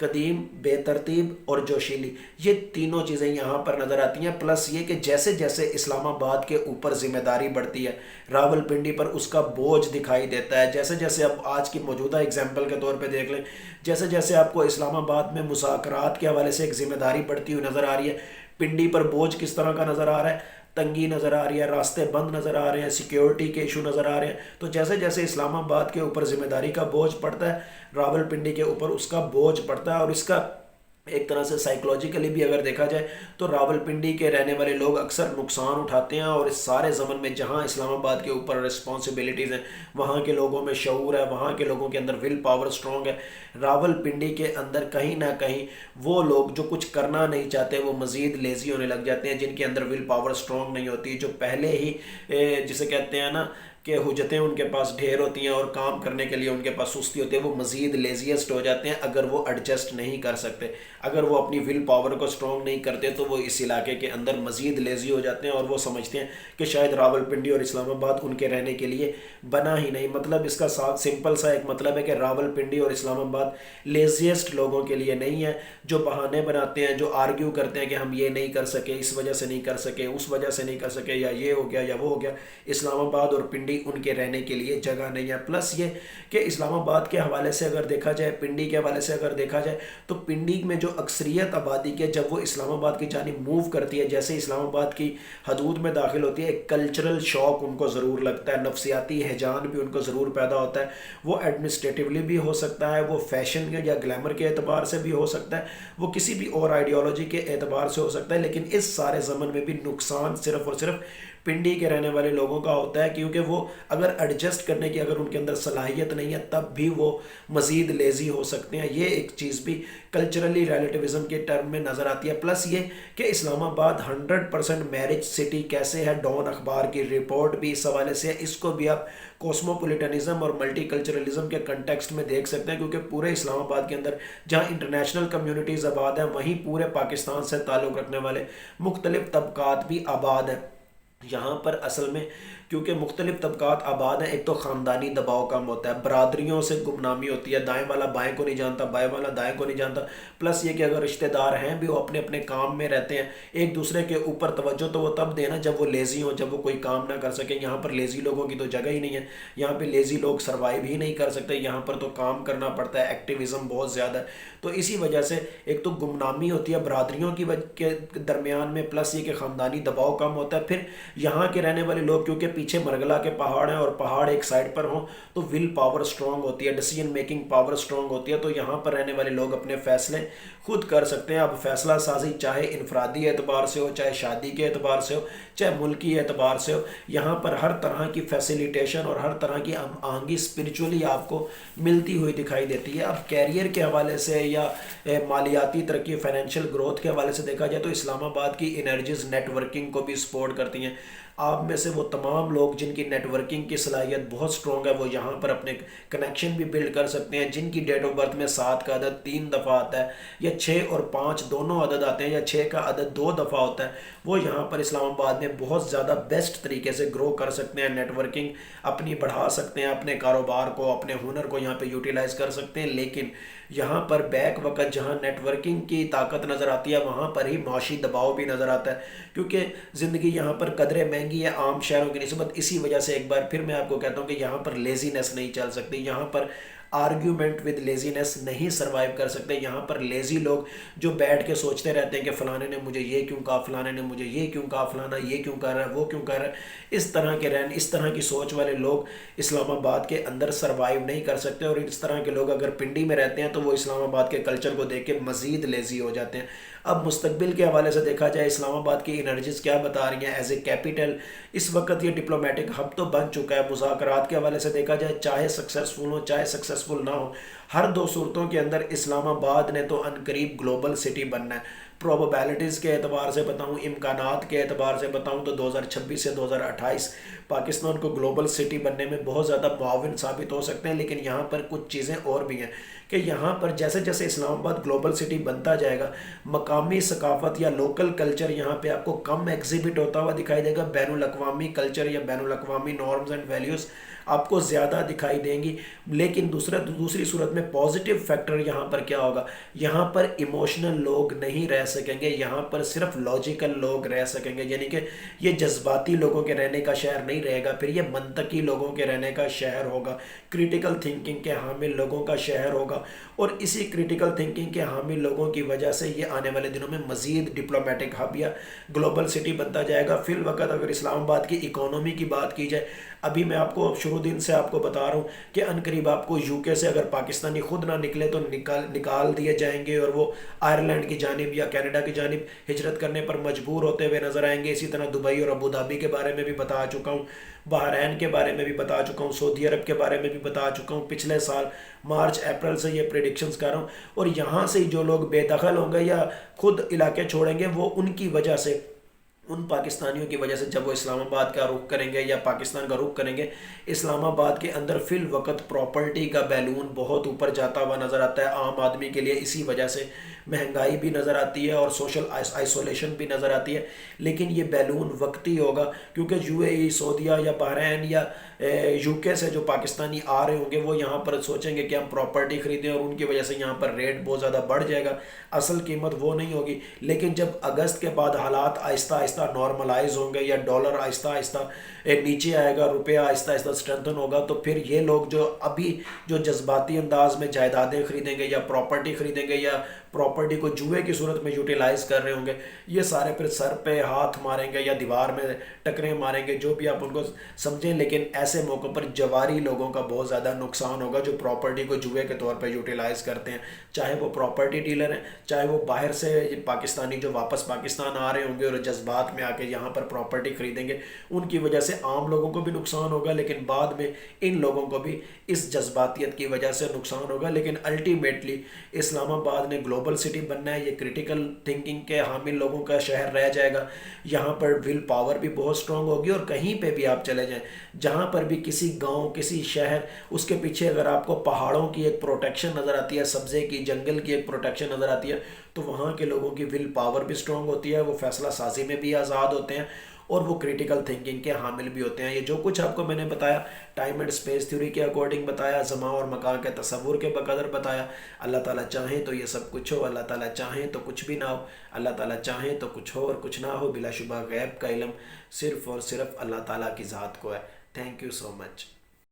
قدیم، بے ترتیب اور جوشیلی، یہ تینوں چیزیں یہاں پر نظر آتی ہیں۔ پلس یہ کہ جیسے جیسے اسلام آباد کے اوپر ذمہ داری بڑھتی ہے، راول پنڈی پر اس کا بوجھ دکھائی دیتا ہے۔ جیسے جیسے اب آج کی موجودہ اگزامپل کے طور پہ دیکھ لیں، جیسے جیسے آپ کو اسلام آباد میں مذاکرات کے حوالے سے ایک ذمہ داری بڑھتی ہوئی نظر آ رہی ہے، پنڈی پر بوجھ کس طرح کا نظر آ رہا ہے، تنگی نظر آ رہی ہے، راستے بند نظر آ رہے ہیں، سیکیورٹی کے ایشو نظر آ رہے ہیں۔ تو جیسے جیسے اسلام آباد کے اوپر ذمہ داری کا بوجھ پڑتا ہے، راول پنڈی کے اوپر اس کا بوجھ پڑتا ہے، اور اس کا ایک طرح سے سائیکلوجیکلی بھی اگر دیکھا جائے تو راول پنڈی کے رہنے والے لوگ اکثر نقصان اٹھاتے ہیں، اور اس سارے زمن میں جہاں اسلام آباد کے اوپر رسپانسبلٹیز ہیں، وہاں کے لوگوں میں شعور ہے، وہاں کے لوگوں کے اندر ول پاور سٹرونگ ہے۔ راول پنڈی کے اندر کہیں نہ کہیں وہ لوگ جو کچھ کرنا نہیں چاہتے وہ مزید لیزی ہونے لگ جاتے ہیں، جن کے اندر ول پاور سٹرونگ نہیں ہوتی، جو پہلے ہی جسے کہتے ہیں نا کہ حجتیں ان کے پاس ڈھیر ہوتی ہیں اور کام کرنے کے لیے ان کے پاس سستی ہوتی ہے، وہ مزید لیزیسٹ ہو جاتے ہیں اگر وہ ایڈجسٹ نہیں کر سکتے، اگر وہ اپنی ول پاور کو سٹرونگ نہیں کرتے تو وہ اس علاقے کے اندر مزید لیزی ہو جاتے ہیں، اور وہ سمجھتے ہیں کہ شاید راول پنڈی اور اسلام آباد ان کے رہنے کے لیے بنا ہی نہیں۔ مطلب اس کا ساتھ سمپل سا ایک مطلب ہے کہ راول پنڈی اور اسلام آباد لیزیسٹ لوگوں کے لیے نہیں ہے، جو بہانے بناتے ہیں، جو آرگیو کرتے ہیں کہ ہم یہ نہیں کر سکے، اس وجہ سے نہیں کر سکے، اس وجہ سے نہیں کر سکے، یا یہ ہو گیا یا وہ ہو گیا۔ اسلام آباد اور پنڈی ان کے رہنے کے لیے جگہ نہیں ہے۔ پلس یہ کہ اسلام آباد کے حوالے سے اگر دیکھا جائے، پنڈی کے حوالے سے اگر دیکھا جائے تو پنڈی میں جو اکثریت آبادی کے جب وہ اسلام آباد کی جانب موو کرتی ہے، جیسے اسلام آباد کی حدود میں داخل ہوتی ہے، ایک کلچرل شوق ان کو ضرور لگتا ہے، نفسیاتی ہیجان بھی ان کو ضرور پیدا ہوتا ہے۔ وہ ایڈمنسٹریٹیولی بھی ہو سکتا ہے، وہ فیشن یا گلیمر کے اعتبار سے بھی ہو سکتا ہے، وہ کسی بھی اور آئیڈیالوجی کے اعتبار سے ہو سکتا ہے، لیکن اس سارے زمن میں بھی نقصان صرف اور صرف پنڈی کے رہنے والے لوگوں کا ہوتا ہے، کیونکہ وہ اگر ایڈجسٹ کرنے کی اگر ان کے اندر صلاحیت نہیں ہے تب بھی وہ مزید لیزی ہو سکتے ہیں۔ یہ ایک چیز بھی کلچرلی ریلیٹیوزم کے ٹرم میں نظر آتی ہے۔ پلس یہ کہ اسلام آباد 100% میرج سٹی کیسے ہے، ڈان اخبار کی رپورٹ بھی اس حوالے سے ہے، اس کو بھی آپ کوسموپولیٹنزم اور ملٹی کلچرلزم کے کنٹیکسٹ میں دیکھ سکتے ہیں، کیونکہ پورے اسلام آباد کے اندر جہاں انٹرنیشنل کمیونٹیز آباد ہیں، وہیں پورے پاکستان سے تعلق رکھنے والے مختلف طبقات بھی آباد ہیں۔ یہاں پر اصل میں کیونکہ مختلف طبقات آباد ہیں، ایک تو خاندانی دباؤ کم ہوتا ہے، برادریوں سے گمنامی ہوتی ہے، دائیں والا بائیں کو نہیں جانتا، بائیں والا دائیں کو نہیں جانتا۔ پلس یہ کہ اگر رشتہ دار ہیں بھی وہ اپنے اپنے کام میں رہتے ہیں، ایک دوسرے کے اوپر توجہ تو وہ تب دینا جب وہ لیزی ہوں، جب وہ کوئی کام نہ کر سکیں۔ یہاں پر لیزی لوگوں کی تو جگہ ہی نہیں ہے، یہاں پہ لیزی لوگ سروائیو ہی نہیں کر سکتے، یہاں پر تو کام کرنا پڑتا ہے، ایکٹیویزم بہت زیادہ ہے۔ تو اسی وجہ سے ایک تو گمنامی ہوتی ہے برادریوں کے درمیان میں، پلس یہ کہ خاندانی دباؤ کم ہوتا ہے۔ پھر یہاں کے رہنے والے لوگ کیونکہ پیچھے مرگلا کے پہاڑ ہیں اور پہاڑ ایک سائڈ پر ہوں تو ول پاور سٹرونگ ہوتی ہے، ڈیسیژن میکنگ پاور سٹرونگ ہوتی ہے، تو یہاں پر رہنے والے لوگ اپنے فیصلے خود کر سکتے ہیں۔ اب فیصلہ سازی چاہے انفرادی اعتبار سے ہو، چاہے شادی کے اعتبار سے ہو، چاہے ملکی اعتبار سے ہو، یہاں پر ہر طرح کی فیسیلیٹیشن اور ہر طرح کی آہنگی اسپرچولی آپ کو ملتی ہوئی دکھائی دیتی ہے۔ اب کیریئر کے حوالے سے یا مالیاتی ترقی، فائنینشیل گروتھ کے حوالے سے دیکھا جائے تو اسلام آباد کی انرجیز نیٹ ورکنگ کو بھی سپورٹ کرتی ہیں۔ آپ میں سے وہ تمام لوگ جن کی نیٹ ورکنگ کی صلاحیت بہت سٹرونگ ہے، وہ یہاں پر اپنے کنیکشن بھی بلڈ کر سکتے ہیں۔ جن کی ڈیٹ آف برتھ میں 7 کا عدد 3 دفعہ آتا ہے، یا 6 اور 5 دونوں عدد آتے ہیں، یا 6 کا عدد 2 دفعہ ہوتا ہے، وہ یہاں پر اسلام آباد میں بہت زیادہ بیسٹ طریقے سے گرو کر سکتے ہیں، نیٹ ورکنگ اپنی بڑھا سکتے ہیں، اپنے کاروبار کو، اپنے ہنر کو یہاں پہ یوٹیلائز کر سکتے ہیں۔ لیکن یہاں پر بیک وقت جہاں نیٹ ورکنگ کی طاقت نظر آتی ہے، وہاں پر ہی معاشی دباؤ بھی نظر آتا ہے، کیونکہ زندگی یہاں پر قدرے مہنگی ہے عام شہروں کی نسبت۔ اسی وجہ سے ایک بار پھر میں آپ کو کہتا ہوں کہ یہاں پر لیزینس نہیں چل سکتی، یہاں پر آرگیومنٹ ود لیزینس نہیں سروائیو کر سکتے۔ یہاں پر لیزی لوگ جو بیٹھ کے سوچتے رہتے ہیں کہ فلانے نے مجھے یہ کیوں کہا، فلانے نے مجھے یہ کیوں کہا، فلانا یہ کیوں کر رہا ہے، وہ کیوں کر رہا ہے، اس طرح کی سوچ والے لوگ اسلام آباد کے اندر سروائیو نہیں کر سکتے، اور اس طرح کے لوگ اگر پنڈی میں رہتے ہیں تو وہ اسلام آباد کے کلچر کو دیکھ کے مزید لیزی ہو جاتے ہیں۔ اب مستقبل کے حوالے سے دیکھا جائے اسلام آباد کی انرجیز کیا بتا رہی ہیں ایز اے کیپٹل، اس وقت یہ ڈپلومیٹک ہب تو بن چکا ہے۔ مذاکرات کے حوالے سے دیکھا جائے چاہے سکسیسفل ہو چاہے سکسیسفل نہ ہو، ہر دو صورتوں کے اندر اسلام آباد نے تو عنقریب گلوبل سٹی بننا ہے۔ پروبیبلٹیز کے اعتبار سے بتاؤں، امکانات کے اعتبار سے بتاؤں تو 2026 سے 2028 پاکستان کو گلوبل سٹی بننے میں بہت زیادہ معاون ثابت ہو سکتے ہیں، لیکن یہاں پر کچھ چیزیں اور بھی ہیں، کہ یہاں پر جیسے جیسے اسلام آباد گلوبل سٹی بنتا جائے گا، مقامی ثقافت یا لوکل کلچر یہاں پہ آپ کو کم ایگزیبٹ ہوتا ہوا دکھائی دے گا، بین الاقوامی کلچر یا بین الاقوامی نارمز اینڈ ویلیوز آپ کو زیادہ دکھائی دیں گی۔ لیکن دوسری صورت میں پازیٹیو فیکٹر یہاں پر کیا ہوگا، یہاں پر ایموشنل لوگ نہیں رہ سکیں گے، یہاں پر صرف لاجیکل لوگ رہ سکیں گے، یعنی کہ یہ جذباتی لوگوں کے رہنے کا شہر نہیں رہے گا، پھر یہ منطقی لوگوں کے رہنے کا شہر ہوگا، کریٹیکل تھنکنگ کے حامل لوگوں کا شہر ہوگا، اور اسی کریٹیکل تھنکنگ کے حامل لوگوں کی وجہ سے یہ آنے والے دنوں میں مزید ڈپلومیٹک ہب یا گلوبل سٹی بنتا جائے گا۔ فی الوقت اگر اسلام آباد کی اکانومی کی بات کی جائے، ابھی میں آپ کو شروع دن سے آپ کو بتا رہا ہوں کہ عنقریب آپ کو یو کے سے اگر پاکستانی خود نہ نکلے تو نکال دیے جائیں گے، اور وہ آئرلینڈ کی جانب یا کینیڈا کی جانب ہجرت کرنے پر مجبور ہوتے ہوئے نظر آئیں گے۔ اسی طرح دبئی اور ابوظہبی کے بارے میں بھی بتا چکا ہوں، بحرین کے بارے میں بھی بتا چکا ہوں، سعودی عرب کے بارے میں بھی بتا چکا ہوں، پچھلے سال مارچ اپریل سے یہ پریڈکشنز کر رہا ہوں۔ اور یہاں سے جو لوگ بے دخل ہوں گے یا خود علاقے چھوڑیں گے، وہ ان کی وجہ سے، ان پاکستانیوں کی وجہ سے جب وہ اسلام آباد کا رخ کریں گے یا پاکستان کا رخ کریں گے، اسلام آباد کے اندر فی الوقت پراپرٹی کا بیلون بہت اوپر جاتا ہوا نظر آتا ہے عام آدمی کے لیے۔ اسی وجہ سے مہنگائی بھی نظر آتی ہے اور سوشل آئسولیشن بھی نظر آتی ہے، لیکن یہ بیلون وقتی ہوگا، کیونکہ یو اے ای، سعودیہ یا بحرین یا یو کے سے جو پاکستانی آ رہے ہوں گے، وہ یہاں پر سوچیں گے کہ ہم پراپرٹی خریدیں، اور ان کی وجہ سے یہاں پر ریٹ بہت زیادہ بڑھ جائے گا، اصل قیمت وہ نہیں ہوگی۔ لیکن جب اگست کے بعد حالات آہستہ آہستہ نارملائز ہوں گے یا ڈالر آہستہ آہستہ نیچے آئے گا، روپیہ آہستہ آہستہ اسٹرینتھن ہوگا، تو پھر یہ لوگ جو ابھی جو جذباتی انداز میں جائیدادیں خریدیں گے یا پراپرٹی خریدیں گے یا پراپرٹی کو جوئے کی صورت میں یوٹیلائز کر رہے ہوں گے، یہ سارے پھر سر پہ ہاتھ ماریں گے یا دیوار میں ٹکریں ماریں گے، جو بھی آپ ان کو سمجھیں۔ لیکن ایسے موقع پر جواری لوگوں کا بہت زیادہ نقصان ہوگا جو پراپرٹی کو جوئے کے طور پہ یوٹیلائز کرتے ہیں، چاہے وہ پراپرٹی ڈیلر ہیں، چاہے وہ باہر سے پاکستانی جو واپس پاکستان آ رہے ہوں گے اور جذبات میں آ کے یہاں پر پراپرٹی خریدیں گے، ان کی وجہ سے عام لوگوں کو بھی نقصان ہوگا، لیکن بعد میں ان لوگوں کو بھی اس جذباتیت کی وجہ سے نقصان ہوگا۔ لیکن الٹیمیٹلی اسلام آباد نے گلوبل سٹی بننا ہے، یہ کریٹیکل تھنکنگ کے حامل لوگوں کا شہر رہ جائے گا، یہاں پر ول پاور بھی بہت سٹرونگ ہوگی، اور کہیں پہ بھی آپ چلے جائیں، جہاں پر بھی کسی گاؤں، کسی شہر، اس کے پیچھے اگر آپ کو پہاڑوں کی ایک پروٹیکشن نظر آتی ہے، سبزے کی، جنگل کی ایک پروٹیکشن نظر آتی ہے، تو وہاں کے لوگوں کی ول پاور بھی سٹرونگ ہوتی ہے، وہ فیصلہ سازی میں بھی آزاد ہوتے ہیں، اور وہ کریٹیکل تھنکنگ کے حامل بھی ہوتے ہیں۔ یہ جو کچھ آپ کو میں نے بتایا، ٹائم اینڈ سپیس تھیوری کے اکارڈنگ بتایا، زمان اور مکان کے تصور کے بقدر بتایا۔ اللہ تعالیٰ چاہیں تو یہ سب کچھ ہو، اللہ تعالیٰ چاہیں تو کچھ بھی نہ ہو، اللہ تعالیٰ چاہیں تو کچھ ہو اور کچھ نہ ہو۔ بلا شبہ غیب کا علم صرف اور صرف اللہ تعالیٰ کی ذات کو ہے۔ Thank you so much.